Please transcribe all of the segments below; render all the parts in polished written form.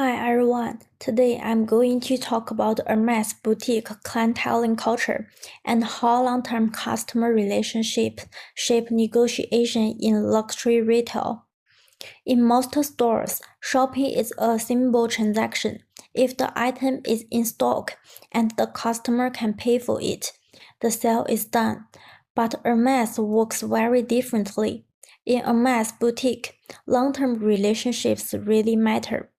Hi everyone, today I'm going to talk about Hermès boutique clienteling culture and how long-term customer relationships shape negotiation in luxury retail. In most stores, shopping is a simple transaction. If the item is in stock and the customer can pay for it, the sale is done. But Hermès works very differently. In Hermès boutique, long-term relationships really matter.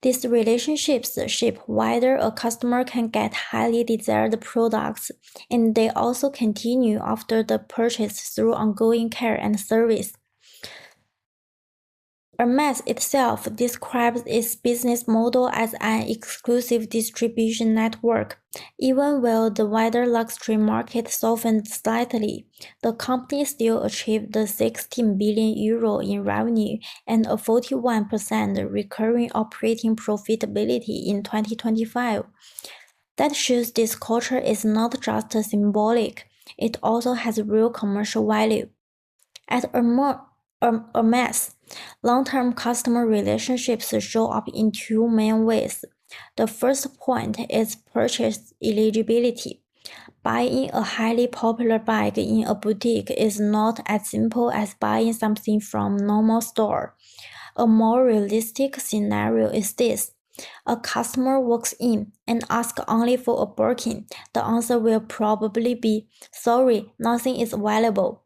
These relationships shape whether a customer can get highly desired products, and they also continue after the purchase through ongoing care and service. Hermès itself describes its business model as an exclusive distribution network. Even while the wider luxury market softened slightly, the company still achieved the 16 billion euro in revenue and a 41% recurring operating profitability in 2025. That shows this culture is not just symbolic, it also has real commercial value. At Hermès, long-term customer relationships show up in two main ways. The first point is purchase eligibility. Buying a highly popular bag in a boutique is not as simple as buying something from a normal store. A more realistic scenario is this. A customer walks in and asks only for a Birkin. The answer will probably be, "Sorry, nothing is available."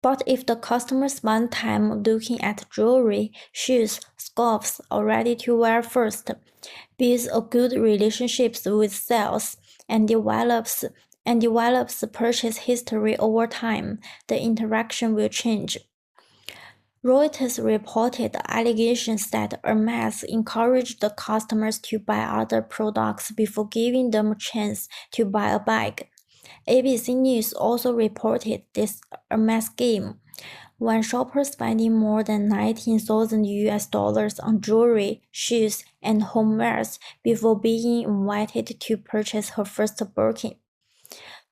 But if the customer spends time looking at jewelry, shoes, scarves, or ready-to-wear first, builds a good relationship with sales, and develops purchase history over time, the interaction will change. Reuters reported allegations that Hermès encouraged the customers to buy other products before giving them a chance to buy a bag. ABC News also reported this Hermès game. When shoppers spending more than $19,000 on jewelry, shoes, and homewares before being invited to purchase her first Birkin.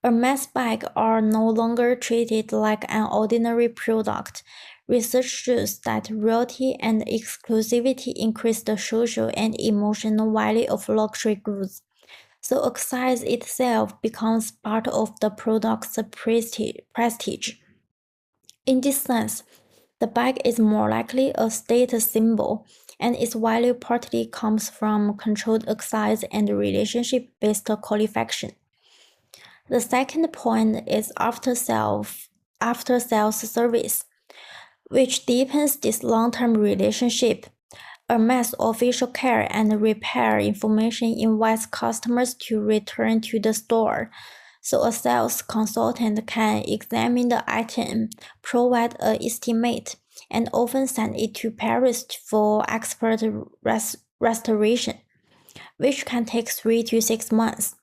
Hermès bags are no longer treated like an ordinary product. Research shows that royalty and exclusivity increase the social and emotional value of luxury goods. So excise itself becomes part of the product's prestige. In this sense, the bag is more likely a status symbol, and its value partly comes from controlled excise and relationship-based qualification. The second point is after-sales service, which deepens this long-term relationship. Hermès official care and repair information invites customers to return to the store, so a sales consultant can examine the item, provide an estimate, and often send it to Paris for expert restoration, which can take 3 to 6 months.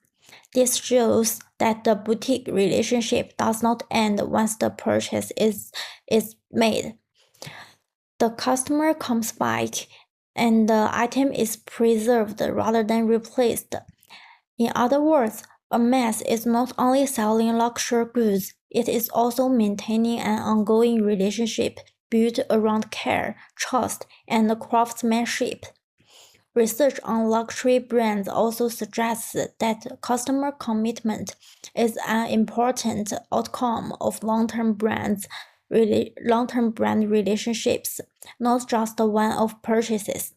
This shows that the boutique relationship does not end once the purchase is made. The customer comes back and the item is preserved rather than replaced. In other words, Hermès is not only selling luxury goods, it is also maintaining an ongoing relationship built around care, trust, and craftsmanship. Research on luxury brands also suggests that customer commitment is an important outcome of long-term brand relationships, not just one-off purchases.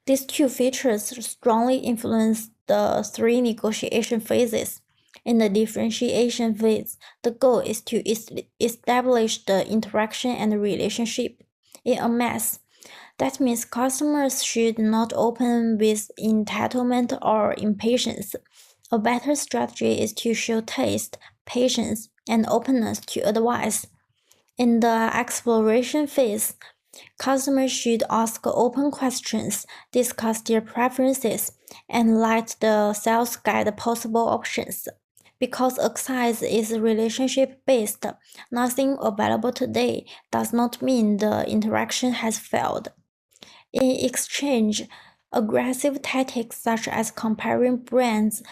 These two features strongly influence the three negotiation phases. In the differentiation phase, the goal is to establish the interaction and relationship. In Hermès, that means customers should not open with entitlement or impatience. A better strategy is to show taste, patience, and openness to advice. In the exploration phase, customers should ask open questions, discuss their preferences, and let the sales guide possible options. Because excise is relationship-based, nothing available today does not mean the interaction has failed. In exchange, aggressive tactics such as comparing brands,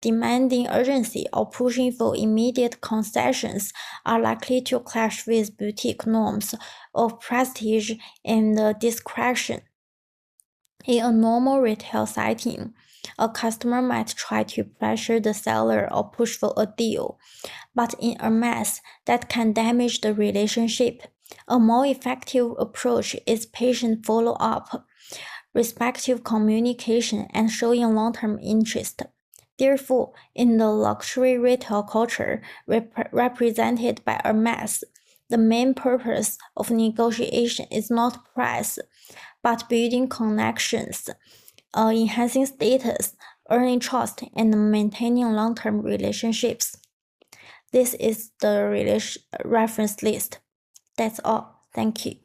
demanding urgency, or pushing for immediate concessions are likely to clash with boutique norms of prestige and discretion. In a normal retail setting, a customer might try to pressure the seller or push for a deal, but in Hermès, that can damage the relationship. A more effective approach is patient follow-up, respectful communication, and showing long-term interest. Therefore, in the luxury retail culture represented by Hermès, the main purpose of negotiation is not price, but building connections, enhancing status, earning trust, and maintaining long-term relationships. This is the reference list. That's all. Thank you.